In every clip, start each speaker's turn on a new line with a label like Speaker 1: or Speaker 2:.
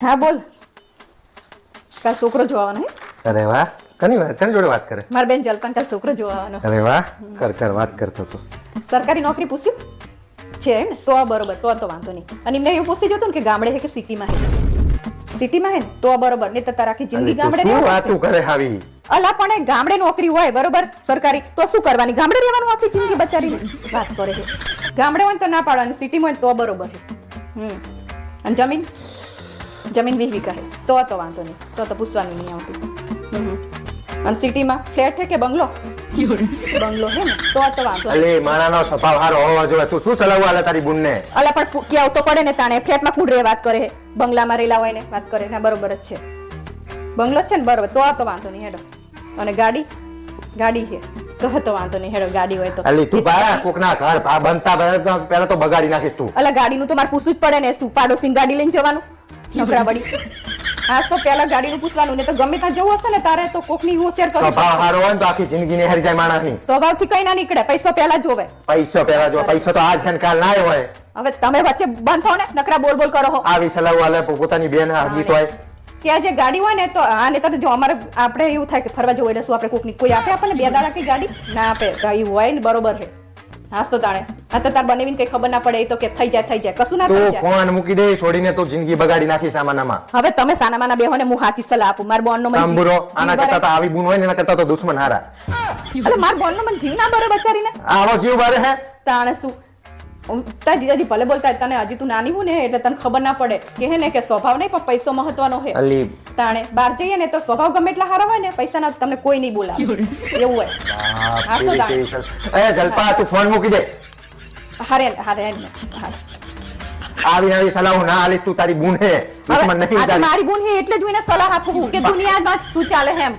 Speaker 1: હા બોલ. કાલ છોકરો જોવાનો હે?
Speaker 2: અરે વાહ, કની જોડે વાત કરે?
Speaker 1: માર બેન જલપાન કાલ છોકરો જોવાનો.
Speaker 2: અરે વાહ, કર વાત કરતો તો.
Speaker 1: સરકારી નોકરી પૂછ્યું છે ને તો બરોબર, તો વાંધો નહીં. અને એમને એવું પૂછી જોતું ને કે ગામડે હે કે સિટીમાં હે? સિટીમાં હે ને તો બરોબર, નહીં તો તારા આખી જિંદગી ગામડે
Speaker 2: શું
Speaker 1: રહેવાનું
Speaker 2: વાતું કરે આવી?
Speaker 1: અલા પણ એ ગામડે નોકરી હોય બરોબર સરકારી, તો શું કરવાની? ગામડે રહેવાનું આખી જિંદગી બચારી વાત કરે છે. ગામડે હોય તો ના પાડવાની, સિટીમાં હોય તો બરોબર છે. અને જમીન 20 વીઘા હે તો વાંધો નહીં, તો પૂછવાનું નહીં આવતું. અને સિટીમાં ફ્લેટ હે કે બંગલો? બંગલો હે ને તો વાંધો.
Speaker 2: અલે માણાનો સ્વભાવ હારો હોવો જોઈએ. તું શું સલાહ આલે તારી બુનને?
Speaker 1: અલા પણ કેવું તો પડે ને તાણે. ફ્લેટમાં કોણ રે વાત કરે? બંગલામાં રેલા હોય ને વાત કરે ને? બરોબર જ છે, બંગલો છે ને બરોબર, તો વાંધો નહીં હેડો. અને ગાડી છે તો વાંધો નહીં હેડો. ગાડી હોય તો
Speaker 2: અલી તું બા કોકના ઘર બનતા પહેલા તો બગાડી નાખીશ તું.
Speaker 1: અલા ગાડીનું તો મારે પૂછવું જ પડે ને. શું પાડોશી ગાડી લઈને જવાનું? નકરા બડી આજ તો પહેલા ગાડીનું પૂછવાનું, ને તો ગમે ત્યાં જવું હશે ને તારે તો કોકની હોશિયાર કરવું.
Speaker 2: સ્વભાવ હારો હોય ને તો આખી જિંદગી ને હારી જાય માણસની.
Speaker 1: સ્વભાવથી કઈ ના નીકળે, પૈસો પહેલા જોવે.
Speaker 2: પૈસો તો આજ છે ને કાલ ના હોય.
Speaker 1: હવે તમે વચ્ચે બંધ થાઓ ને, નકરા બોલ કરો હો.
Speaker 2: આવી સલાહ આલે પોતાની બેન આગી તો હોય
Speaker 1: કે જે ગાડી હોય ને તો આ ને તો જો અમારે આપણે એવું થાય કે ફરવા જવું એટલે શું આપણે કોકની કોઈ આપે આપણને 2 દાડા કઈ ગાડી ના આપે. ગાડી હોય ને બરોબર છે. હાસ તો તાણે આ તો તાર બનેવીને કઈ ખબર ના પડે, એ તો કે થઈ જાય કશું ના થઈ જાય.
Speaker 2: તું ફોન મૂકી દે, છોડીને તું જિંદગી બગાડી નાખી સામાનામાં.
Speaker 1: હવે તમે સાનામાના બેહો ને હું સાચી સલાહ આપું. માર બોનનો મન
Speaker 2: તાંબુરો આના કરતા તો આવી બુન હોય ને એના કરતા તો દુશ્મન હારા.
Speaker 1: અલે માર બોનનો મન જીવ ના બરે બચારીને.
Speaker 2: આવો જીવ બારે હે
Speaker 1: તાણે શું તાર જીજાજી ભલે બોલતા તને, હજી તું નાની હું ને એટલે તને ખબર ના પડે કે હે ને કે સ્વભાવ નહીં પણ પૈસો મહત્વનો છે.
Speaker 2: અલી
Speaker 1: તાણે બહાર જઈએ ને તો સ્વભાવ ગમે એટલા સારા હોય ને પૈસા ના તમને કોઈ નહીં બોલાવે એવું હોય. હા તો તાણે
Speaker 2: એ જલપા તું ફોન મૂકી દે.
Speaker 1: હારે
Speaker 2: આવી સલાહ ના આલીશ. તું તારી બુન હે, દુશ્મન નહીં તારી.
Speaker 1: મારી બુન હે એટલે જ એને સલાહ આપું કે દુનિયામાં શું ચાલે એમ.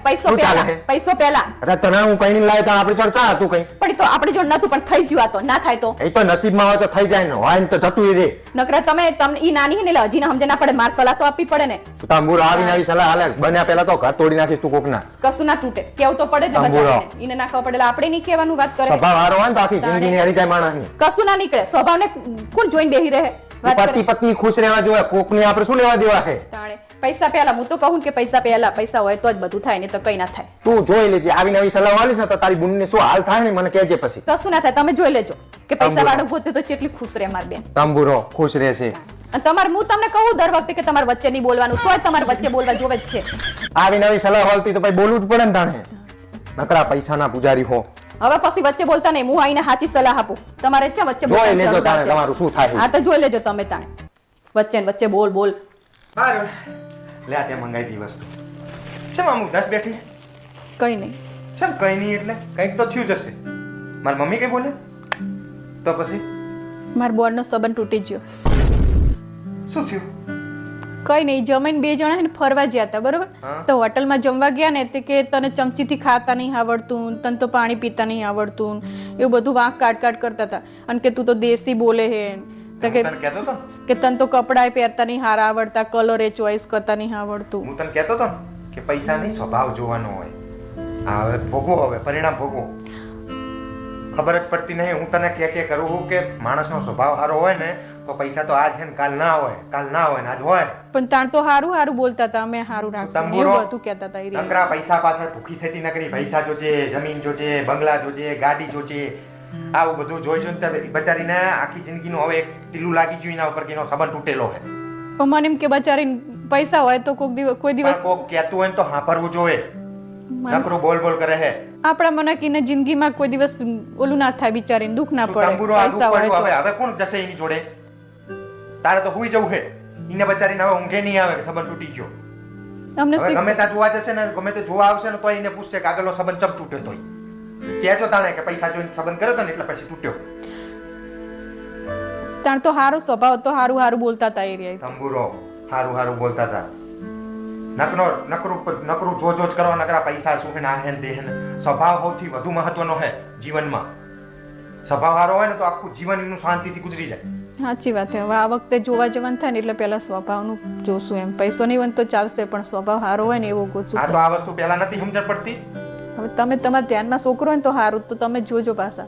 Speaker 1: પૈસો પહેલા
Speaker 2: અરે તને હું કઈ નહીં લાય તો આપણી ચર્ચા હતું કઈ
Speaker 1: પણ તો આપણે જો નતું પણ થઈ ગયું. આ તો ના થાય તો
Speaker 2: એ તો નસીબમાં હોય તો થઈ જાય ને, હોય ને તો જતું રે.
Speaker 1: નકરા તમને ઈ નાની હે ને એટલે હજી સમજે ના પડે. માર સલાહ તો આપવી પડે ને.
Speaker 2: તાંબુરો આવીને આવી સલાહ આલે બન્યા પહેલા તો ઘર તોડી નાખીશ તું કોકના.
Speaker 1: કશું ના તૂટે, કેવું તો પડે જ બચારાને. ઈને ના ખબર પડે આપણે નહીં કહેવાનું વાત કરે.
Speaker 2: સ્વભાવ હારો હોય ને તો આખી જિંદગી ની હરી જાય માણસની.
Speaker 1: કશું ના નીકળે. સ્વભાવને કોણ જોઈને બેહી રહે?
Speaker 2: પતિ પત્ની ખુશ રહેવા જોઈએ, કોકની આપણે શું લેવા દેવા છે?
Speaker 1: તાણે પૈસા પહેલા. હું તો કહું કે પૈસા પહેલા. પૈસા હોય તો જ બધું થાય, નહીં તો કઈ ના થાય.
Speaker 2: તું જોઈ લેજે. આવી નવી સલાહ આલીશ ને તો તારી બુનને શું હાલ થાય ને મને કહેજે પછી.
Speaker 1: કશું ના થાય, તમે જોઈ લેજો કે પૈસા વાળું પોતે તો કેટલી ખુશ રહે મારી બેન.
Speaker 2: તાંબુરો ખુશ રહેશે.
Speaker 1: અને હું તમને કહું દર વખતે કે તમારે વચ્ચે નહીં બોલવાનું, તોય તમારે વચ્ચે બોલવા જોવે જ છે.
Speaker 2: આવી નવી સલાહ હાલતી તો ભાઈ બોલવું જ પડે ને તાણે. નકરા પૈસાના પૂજારી હો.
Speaker 1: હવે પછી વચ્ચે બોલતા નહીં. હું આઈને સાચી સલાહ આપું. તમારે છે વચ્ચે
Speaker 2: જોઈ લેજો તાણે તમારું શું થાય.
Speaker 1: હા તો જોઈ લેજો તમે તાણે. વચ્ચે બોલ.
Speaker 2: હારું લે આ તે મંગાઈ દી વસ્તુ. છે મામુ 10 બેઠી?
Speaker 1: કઈ નહીં.
Speaker 2: ચમ કઈ નહીં એટલે કઈક તો થયું જશે. મારી મમ્મી કઈ બોલે તો પછી
Speaker 1: મારા બોર્ડનો સંબંધ તૂટી ગયો.
Speaker 2: શું થયું?
Speaker 1: કઈ નહીં. જમીન 2 જણા હે ને ફરવા ગયા હતા બરોબર. તો હોટલમાં જમવા ગયા ને તે કે તને ચમચીથી ખાતા નહીં આવડતું, તને તો પાણી પીતા નહીં આવડતું, એવું બધું વાંક કાટ કરતા હતા. અને કે તું તો દેશી બોલે હે કે તને તો કપડાય પહેરતા નહીં હારા આવડતા, કલર એ ચોઈસ કરતા નહીં આવડતું.
Speaker 2: હું તને કહેતો હતો કે પૈસા નહીં સ્વભાવ જોવાનો હોય. હા હવે ભોગવો, હવે પરિણામ ભોગવો. ખબર જ પડતી નહીં. હું તને કે કરું છું કે માણસનો સ્વભાવ સારો હોય ને તો પૈસા તો આજ છે ને કાલ ના હોય, કાલ ના હોય ને આજ હોય.
Speaker 1: પણ તાણ તો હારું બોલતા હતા. અમે હારું રાખશું એવું હતું કહેતા હતા.
Speaker 2: નકરા પૈસા પાછળ ભૂખી થતી નકરી. પૈસા જોજે, જમીન જોજે, બંગલા જોજે, ગાડી જોજે, આવું બધું જોઈ જોઈને બચારીને આખી જિંદગીનું હવે એક ટીલું લાગી ગયું એના ઉપર કે એનો સંબંધ તૂટેલો છે.
Speaker 1: પણ મને એમ કે બચારી પૈસા હોય તો કોઈ દિવસ
Speaker 2: કોક કહેતું હોય તો સાંભળવું જોઈએ. નકરું બોલ કરે હે.
Speaker 1: આપણા મનકીને જિંદગીમાં કોઈ દિવસ ઓલું ના થાય, બિચારીને દુઃખ ના પડે.
Speaker 2: પૈસા હોય તો હવે કોણ જશે એની જોડે? તારે તો હુઈ જવું છે. એને બચારીને હવે ઊંઘે નહીં આવે કે સંબંધ તૂટી ગયો.
Speaker 1: અમને
Speaker 2: ગમે ત્યાં જોવા જશે ને, ગમે તે જોવા આવશે ને તો એને પૂછશે કે આગળનો સંબંધ ચમ તૂટ્યો તોય કહેજો તાણે કે પૈસા જોઈને સંબંધ કર્યો તો ને એટલે પછી તૂટ્યો.
Speaker 1: તાણ તો હારો સ્વભાવ તો હારું બોલતા હતા. એ રહ્યા
Speaker 2: તંબુરો હારું બોલતા હતા. નકરું જો જ કરવા નકરા પૈસા શું હે ના હે દે હે. સ્વભાવ સૌથી વધુ મહત્વનો હે જીવનમાં. સ્વભાવ સારો હોય ને તો આખું જીવન એનું શાંતિથી ગુજરી જાય.
Speaker 1: સાચી વાત છે. હવે આ વખતે જોવા જવાનું થાય ને એટલે પેલા સ્વભાવનું જોશું. એમ પૈસો નહીં હોય તો ચાલશે પણ સ્વભાવ સારો હોય ને એવો ગોતશું.
Speaker 2: આ તો આ વસ્તુ પહેલા નથી સમજણ પડતી.
Speaker 1: હવે તમે તમારા ધ્યાનમાં છોકરો હોય ને તો સારું, તો તમે જોજો પાછા.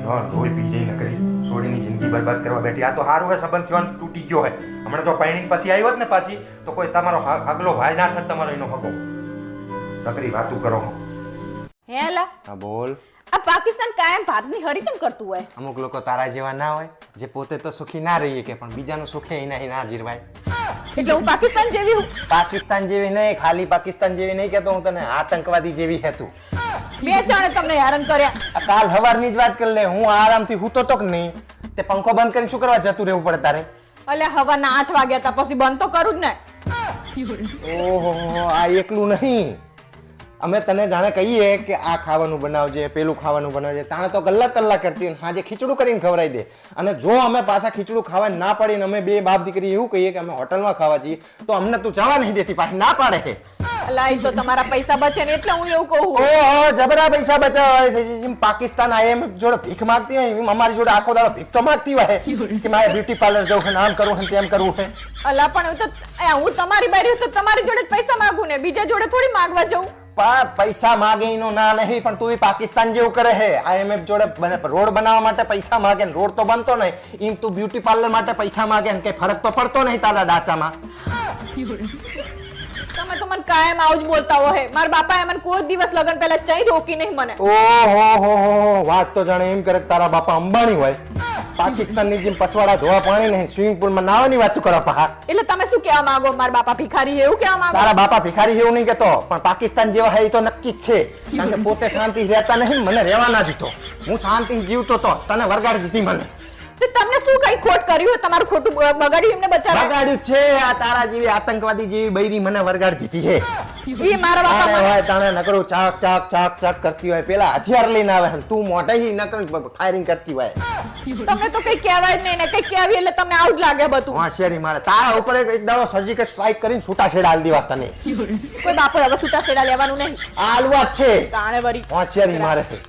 Speaker 2: લોહી પી જઈ નકરી છોડીની જિંદગી બરબાદ કરવા બેઠી. આ તો સારું હે સંબંધ થયો તૂટી ગયો હે. હમણાં તો પૈણી પછી આવ્યો જ ને પાછી તો કોઈ તમારો આગલો ભાઈ ના થાય તમારો એનો હગો નકરી વાતું કરો.
Speaker 1: હે લા
Speaker 3: હા બોલ.
Speaker 1: આ પાકિસ્તાન કાયમ ભારતની હરી કેમ કરતું હોય?
Speaker 3: અમુક લોકો તારા જેવા ના હોય જે પોતે તો સુખી ના રહીએ કે પણ બીજાનું સુખે એના ના જીરવાય.
Speaker 1: એટલે હું પાકિસ્તાન જેવી હું?
Speaker 3: પાકિસ્તાન જેવી નહીં, ખાલી પાકિસ્તાન જેવી નહીં કહેતો હું તને, આતંકવાદી જેવી હે તું.
Speaker 1: બે જાણે તમને હેરાન કર્યા.
Speaker 3: આ કાલ હવારની જ વાત કરી લે, હું આરામથી હૂતો તો કે નહીં, તે પંખો બંધ કરીને શું કરવા જતું રહેવું પડે તારે?
Speaker 1: અલ્યા હવાના 8 વાગ્યા હતા પછી બંધ તો કરું જ ને.
Speaker 3: ઓહો, આ એકલું નહીં, અમે તને જાણે કહીએ કે આ ખાવાનું બનાવજે, પેલું ખાવાનું બનાવજે, તાણે તો ગલ્લા તલ્લા કરતી હોય, હાજે ખીચડું કરીને ખવડાવી દે. અને જો અમે પાછા ખીચડું ખાવા ના પાડીને અમે બે બાપ દીકરી એવું કહીએ કે અમે હોટલમાં ખાવા જઈએ તો અમને તું જવા નહીં દેતી, પાછી ના પાડે છે.
Speaker 1: અલા ઈ તો તમારા પૈસા બચે ને એટલે હું એવું કહું.
Speaker 3: ઓહો, જબરા પૈસા બચાવવા થઈ છે. જેમ પાકિસ્તાન IMF જોડે ભીખ માંગતી હોય એમ અમારી જોડે આખો દાડો ભીખ તો માંગતી હોય કે મારે બ્યુટી પાર્લર જવું છે, આમ કરવું છે, તેમ કરવું છે.
Speaker 1: અલા પણ હું તમારી બારી તો તમારી જોડે જ પૈસા માંગુ ને, બીજા જોડે થોડી માંગવા જવું.
Speaker 3: પૈસા માગે એનો ના નહીં, પણ તું પાકિસ્તાન જેવું કરે છે. IMF જોડે રોડ બનાવવા માટે પૈસા માગે ને રોડ તો બનતો નહીં, એમ તું બ્યુટી પાર્લર માટે પૈસા માગે ને કઈ ફરક તો પડતો નહીં તારા ડાચામાં.
Speaker 1: તમે તો મને કાયમ આવું જ બોલતા હોય. મારા બાપાએ મને કોઈ દિવસ લગન પહેલા ચઈ રોકી નહીં મને.
Speaker 3: ઓહો, વાત તો જાણે એમ કરે કે તારા બાપા અંબાણી હોય. પાકિસ્તાનની જેમ પસવાડા ધોવા પાણી નહીં, સ્વિમિંગ પુલમાં નાવાની વાત કરો પા.
Speaker 1: એટલે તમે શું કહેવા માંગો? મારા બાપા ભિખારી એવું કહેવા માંગો?
Speaker 3: તારા બાપા ભિખારી એવું નહીં કહેતો, પણ પાકિસ્તાન જેવા હે એ તો નક્કી જ છે. કારણ કે પોતે શાંતિ રહેતા નહીં, મને રહેવા ના દીધો. હું શાંતિ જીવતો તો તને વરગાડી દીધી મને.
Speaker 1: તે તમને શું કઈ ખોટ કર્યું હોય? તમારું ખોટું બગાડ્યું એમને બચાવ્યા?
Speaker 3: વરગાડ્યું છે આ તારા જેવી આતંકવાદી જેવી બૈરી મને વરગાડી દીધી છે.
Speaker 1: ઈ મારા બાપા
Speaker 3: તાણે હોય તાણે નકરું ચાક ચાક ચાક ચાક કરતી હોય, પેલા હથિયાર લઈને આવે છે, તું મોઢેથી નકર ફાયરિંગ કરતી હોય.
Speaker 1: તમને તો કઈ કહેવાય જ નહીં ને, કઈ કહેવી એટલે તમને આવું જ લાગે બધું.
Speaker 3: હોશિયારી મારે તારા ઉપર એક દાડો સર્જિકલ સ્ટ્રાઇક કરીને છૂટા છેડા આલી દેવા તને.
Speaker 1: કોઈ બાપો હવે છૂટા છેડા લેવાનું નહીં.
Speaker 3: આલવા જ છે.
Speaker 1: તાણે વરી
Speaker 3: હોશિયારી મારે છે.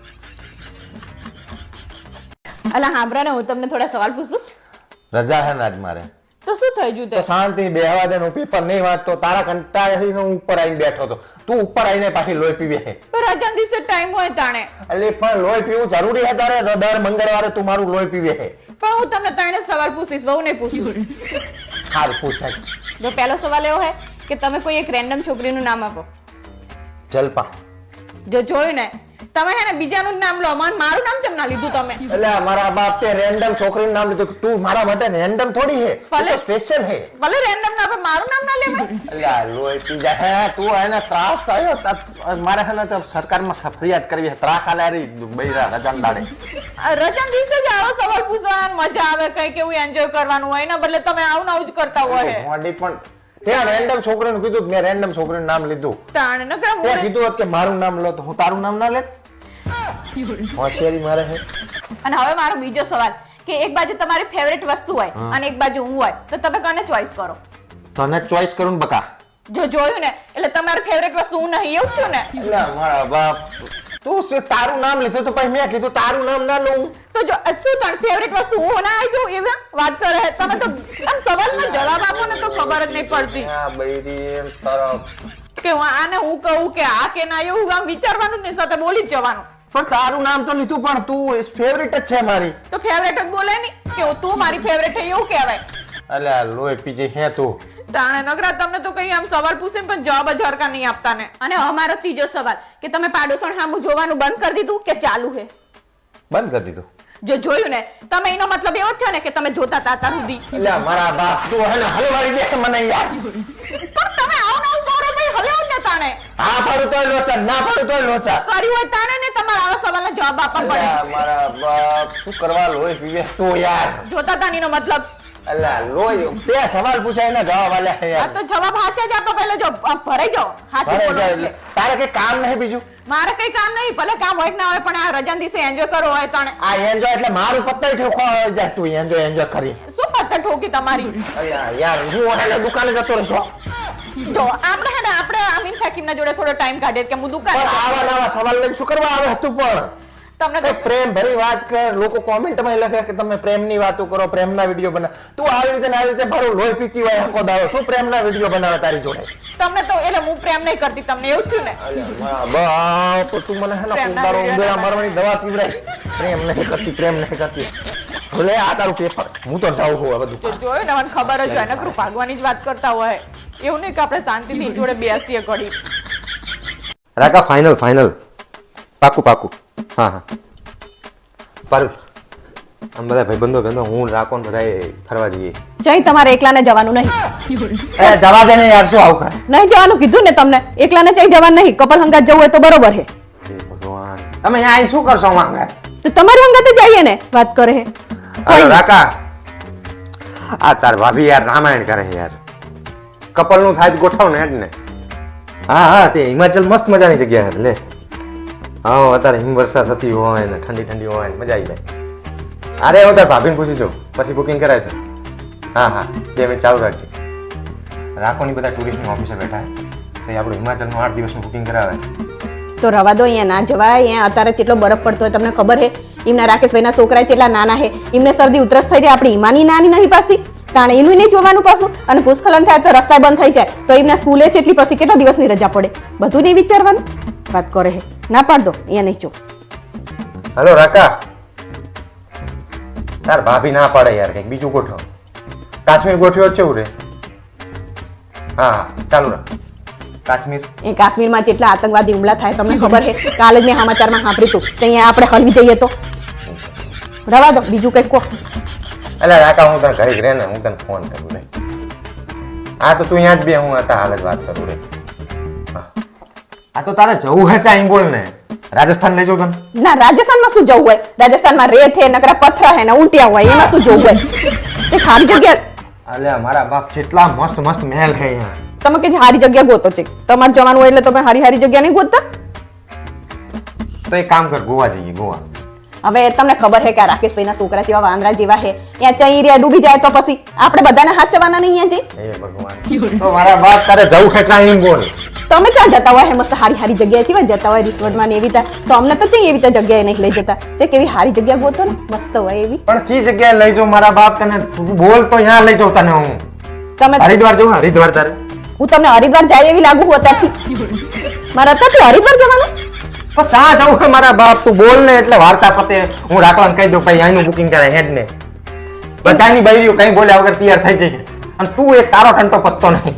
Speaker 1: અલા હાંભળો ને, હું તમને થોડા સવાલ પૂછું?
Speaker 3: રજા હે આજ મારે.
Speaker 1: તો શું થઈ ગયું?
Speaker 3: તો શાંતિ બેહવા દે, પેપર નહીં વાંચતો, તારા કંટાળાથી હું ઉપર આવીને બેઠો તો તું ઉપર આવીને પાછી લોહી પીવે છે.
Speaker 1: રજા દિવસે ટાઈમ હોય તાણે.
Speaker 3: એટલે પણ લોહી પીવું જરૂરી છે તારે? દર મંગળવારે તું મારું લોહી પીવે છે.
Speaker 1: પણ હું તમને ત્રણે સવાલ પૂછીશ, બહુ નહીં પૂછું.
Speaker 3: હાલ પૂછાય.
Speaker 1: જો પહેલો સવાલ એવો છે કે તમે કોઈ એક રેન્ડમ છોકરીનું નામ આપો.
Speaker 3: જલપા.
Speaker 1: જો જોયું ને, તમે હે ને બીજાનું જ નામ લો, મારું નામ કેમ ના લીધું તમે?
Speaker 3: એટલે મારા બાપ તે રેન્ડમ છોકરીનું નામ લીધું. તું મારા માટે રેન્ડમ થોડી છે, તું તો સ્પેશિયલ છે.
Speaker 1: ભલે રેન્ડમ ના આપે, મારું નામ ના લેવાય.
Speaker 3: એટલે આ લોહી પી જાય હે તું, એને ત્રાસ આવ્યો મારે હે ને સરકારમાં ફરિયાદ કરવી છે. ત્રાસ આલે રી બૈરા રજાન દાડે.
Speaker 1: રજા દિવસે જ આવો સવાલ પૂછવા મજા આવે, કઈ કેવું એન્જોય કરવાનું હોય, એના બદલે તમે આવું આવું જ કરતા હોય.
Speaker 3: મોડી પણ ત્યાં રેન્ડમ છોકરીનું કીધું, મેં રેન્ડમ છોકરીનું નામ લીધું.
Speaker 1: તાણ ન કે
Speaker 3: તે કીધું હોત કે મારું નામ લો તો હું તારું નામ ના લેત. હોશિયારી મારે છે.
Speaker 1: અને હવે મારો બીજો સવાલ કે એક બાજુ તમારી ફેવરેટ વસ્તુ હોય અને એક બાજુ હું હોય, તો તમે કોને ચોઈસ કરો?
Speaker 3: તને ચોઈસ કરું બકા.
Speaker 1: જો જોયું ને, એટલે તમારી ફેવરેટ વસ્તુ હું નહીં, એવું થયું ને?
Speaker 3: એટલે મારા બાપ તું તારું નામ લીધું તો પછી મેં કીધું તારું નામ ના લઉં.
Speaker 1: તો જો શું તારી ફેવરેટ વસ્તુ હું ના આવી જાઉં એવી વાત કરે? તમે તો આમ સવાલનો જવાબ આપો ને તો ખબર જ નહીં પડતી.
Speaker 3: આ બૈરી એમ તારા
Speaker 1: કે આને હું કહું કે આ કે ના, એવું આમ વિચારવાનું જ નહીં, સાથે બોલી જ જવાનું.
Speaker 3: પણ તારું નામ તો લીધું, પણ તું ફેવરેટ જ છે મારી.
Speaker 1: તો ફેવરેટ જ બોલે નહીં કે તું મારી ફેવરેટ છે એવું કહેવાય.
Speaker 3: અલ્યા લોહી પીજે હે તું.
Speaker 1: તાણે નગરા તમને તો કઈ આમ સવાલ પૂછે પણ જવાબ જ હરકા નહીં આપતા ને. અને અમારો ત્રીજો સવાલ કે તમે પાડોશણ સામું જોવાનું બંધ કરી દીધું કે ચાલુ છે?
Speaker 3: બંધ કરી દીધું.
Speaker 1: જો જોયું ને, તમે એનો મતલબ એવો થયો ને કે તમે જોતા હતા અત્યાર સુધી.
Speaker 3: અલ્યા મારા બાપ તું હે ને હલવાડી દે મને યાર.
Speaker 1: પણ તમે આવું નવું કરો ભાઈ, હલેવ ને તાણે.
Speaker 3: હા પાડું તોય લોચા, ના પાડું તોય લોચા.
Speaker 1: કર્યું હોય તાણે ને તમારા આવા સવાલનો જવાબ આપવા પડે.
Speaker 3: અલ્યા મારા બાપ શું કરવા લોહી પીવે તું યાર.
Speaker 1: જોતા હતા એનો મતલબ.
Speaker 3: અલ્યા લોહી તે સવાલ પૂછાય એના જવાબ આલ્યા હે
Speaker 1: આ
Speaker 3: યાર.
Speaker 1: તો જવાબ સાચે જ આપો, પહેલા જો ભરાઈ જાઓ. સાચું બોલો એટલે.
Speaker 3: તારે કઈ કામ નહીં બીજું?
Speaker 1: મારે કઈ કામ નહીં, ભલે કામ હોય કે ના હોય, પણ આ રજા દિવસે એન્જોય કરો હોય તાણે.
Speaker 3: આ એન્જોય એટલે મારું પત્તર ઠોકો જાય, તું એન્જોય કરી.
Speaker 1: શું પત્તર ઠોકી તમારી?
Speaker 3: અલ્યા યાર હું એને દુકાને જતો રહેશો.
Speaker 1: જો આપણે હે ને આપણે આમીન થાકીમના જોડે થોડો ટાઈમ કાઢીએ કે હું દુકાને.
Speaker 3: પણ આવા નવા સવાલ લઈને શું કરવા આવે તું? પણ
Speaker 1: તમને
Speaker 3: કઈ પ્રેમ ભરી વાત કર. લોકો કોમેન્ટમાં લખે કે તમે પ્રેમની વાતો કરો, પ્રેમના વિડીયો બનાવો. તું આવી રીતે ને આવી રીતે મારું લોહી પીતી હોય આખો દાડો, શું પ્રેમના વિડીયો બનાવે તારી જોડે?
Speaker 1: તમને તો એટલે હું પ્રેમ નહીં કરતી, તમને એવું થયું ને?
Speaker 3: બાપ તું મને હે ને કુંભારો ઉંદરા મારવાની દવા પીવડાય. પ્રેમ નહીં કરતી, પ્રેમ નહીં કરતી. લે આ તારું પેપર હું તો જાઉં છું આ બધું
Speaker 4: તે જોયું ને મને ખબર જ હોય નકરું ભાગવાની જ વાત કરતા હોય એવું નહીં કે આપણે શાંતિથી જોડે બેસીએ ઘડી
Speaker 3: રાકા ફાઇનલ પાકું હા પારુલ આમ બધા ભાઈબંધો હું રાખો ને બધા ફરવા જઈએ
Speaker 1: જઈ તમારે એકલાને જવાનું નહીં
Speaker 3: એ જવા દે ને યાર શું આવું કરે
Speaker 1: નહીં જવાનું કીધું ને તમને એકલાને જઈ જવાનું નહીં કપલ હંગાત જવું હોય તો બરોબર છે
Speaker 3: હે ભગવાન તમે અહીંયા આવીને શું કરશો માંગે
Speaker 1: તો તમારી હંગાતે જઈએ ને વાત કરે છે
Speaker 3: અરે રાકા આ તાર ભાભી યાર રામાયણ કરે છે યાર કપલ નું થાય તો ગોઠવ ને હેડ ને હા તે હિમાચલ મસ્ત મજાની જગ્યા છે લે હા અત્યારે હિમવર્ષા થતી હોય ને ઠંડી હોય ને મજા આવી જાય અરે હું તાર ભાભીને પૂછી છું પછી બુકિંગ કરાય તો હા 2 મિનિટ ચાલુ રાખજે રાખોની બધા ટુરિસ્ટની ઓફિસે બેઠા તો આપણું હિમાચલનું 8 દિવસનું બુકિંગ કરાવે
Speaker 1: તો રવા દો અહીંયા ના જવાય અહીંયા અત્યારે કેટલો બરફ પડતો હોય તમને ખબર છે એમના રાકેશભાઈના છોકરા કેટલા નાના છે એમને શરદી ઉધરસ થઈ જાય આપણી ઈમાની નાની નહીં પાછી કારણ એનું નહીં જોવાનું પાછું અને ભૂસ્ખલન થાય તો રસ્તા બંધ થઈ જાય તો એમના સ્કૂલે જેટલી પછી કેટલા દિવસની રજા પડે બધું નહીં વિચારવાનું વાત કરે છે ના પાડ દો અહીંયા નહીં જો
Speaker 3: હલો રાકા તાર ભાભી ના પાડે યાર કંઈક બીજું ગોઠવ કાશ્મીર ગોઠવ્યો જ છે રે હા ચાલુ રાખ કાશ્મીર
Speaker 1: એ કાશ્મીરમાં જેટલા આતંકવાદી હુમલા થાય તમને ખબર છે કાલે જ મેં સમાચારમાં સાંભળ્યું હતું કે અહીંયા આપણે હલવી જઈએ તો રવા દો બીજું કંઈક કહો
Speaker 3: એટલે રાકા હું તને ઘરે જ રહે ને હું તને ફોન કરું રે હા તો તું અહીંયા જ બે હું હતા હાલ જ વાત કરું રે આ તો તારે જવું હે ચાઈ બોલ ને રાજસ્થાન લઈ જાઉં તને
Speaker 1: ના રાજસ્થાનમાં શું જવું હોય રાજસ્થાનમાં રેત છે નકરા પથરા છે ને ઉલટિયા હોય એમાં શું જવું હોય તે ખાલી જગ્યા
Speaker 3: અલ્યા મારા બાપ જેટલા મસ્ત મહેલ હે અહીંયા
Speaker 1: તમે કે હારી જગ્યા ગોતો છે તમારે જવાનું હોય એટલે તમે હારી જગ્યા નહીં ગોતતા
Speaker 3: તો એક કામ કર ગોવા જઈએ ગોવા
Speaker 1: હવે તમને ખબર છે કે આ રાકેશભાઈના છોકરા જેવા વાંદરા જેવા છે ત્યાં ચઈ રહ્યા ડૂબી જાય તો પછી આપણે બધાને હાથ ચવાના નહીં અહીંયા જઈ
Speaker 3: હે ભગવાન તો મારા બાપ તારે જવું હે ચાઈ બોલ
Speaker 1: તમે ક્યાં જતા હોય મસ્ત હારી જગ્યાએ જેવા જતા હોય રિસોર્ટમાં ને એવી તો અમને તો ચઈ એવી જગ્યાએ નહીં લઈ જતા જે કેવી હારી જગ્યા ગોતો ને મસ્ત હોય એવી
Speaker 3: પણ ચી જગ્યાએ લઈ જાઉં મારા બાપ તને તું બોલ તો અહીંયા લઈ જાઉં તને હું
Speaker 1: તમે
Speaker 3: હરિદ્વાર જવું હરિદ્વાર તારે
Speaker 1: હું તમને હરિદ્વાર જાય એવી લાગુ હું અત્યારથી મારા અત્યારથી હરિદ્વાર જવાનું
Speaker 3: તો ચા જવું હે મારા બાપ તું બોલ ને એટલે વાર્તા પતે હું રાખવાને કહી દઉં ભાઈ અહીંનું બુકિંગ કરે હેડ ને બધાની બૈરીઓ કઈ બોલ્યા વગર તૈયાર થઈ જઈએ અને તું એક તારો ટંટો પત્તો નહીં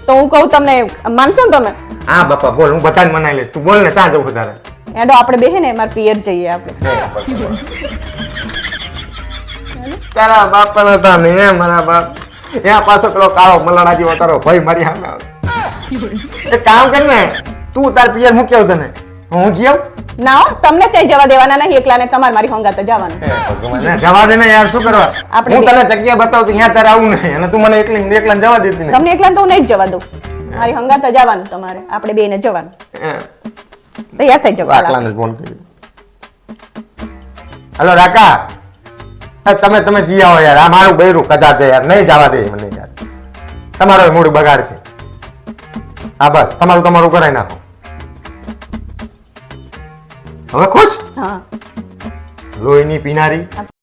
Speaker 1: તો હું કહું તમને માનશો ને તમે
Speaker 3: હા બાપા બોલ હું બધાને મનાઈ લઈશ તું બોલ ને ચા જવું તારે
Speaker 1: એડો આપણે બેહે ને મારા પિયર જઈએ આપણે
Speaker 3: તારા બાપ પણ હતા ને મારા બાપ ત્યાં પાછો પેલો કાળો મલાડા જેવો તારો ભાઈ મારી સામે આવશે એક કામ કર ને તું તાર પિયર મૂક્યો તને હું જી આવું
Speaker 1: ના હો, તમને ચઈ જવા દેવાના નહીં એકલાને તમારે મારી હોંગાતે જવાનું
Speaker 3: જવા દે ને યાર શું કરવા
Speaker 1: આપણે
Speaker 3: હું તને જગ્યા બતાવું તો ત્યાં તારે આવું નહીં અને તું મને એકલા જવા દેતી નહીં
Speaker 1: તમને એકલાને તો હું નહીં જ જવા દઉં મારી હોંગાતે જવાનું તમારે આપણે બેને જવાનું તૈયાર થઈ જવા
Speaker 3: આકલાને ફોન કર્યો હલો રાકા તમે જી આવો યાર આ મારું બૈરું કજા દે યાર નહીં જવા દે મને યાર તમારો મૂડ બગાડશે હા બસ તમારું કરાઈ નાખો હવે ખુશ
Speaker 1: હા
Speaker 3: લોહીની પીનારી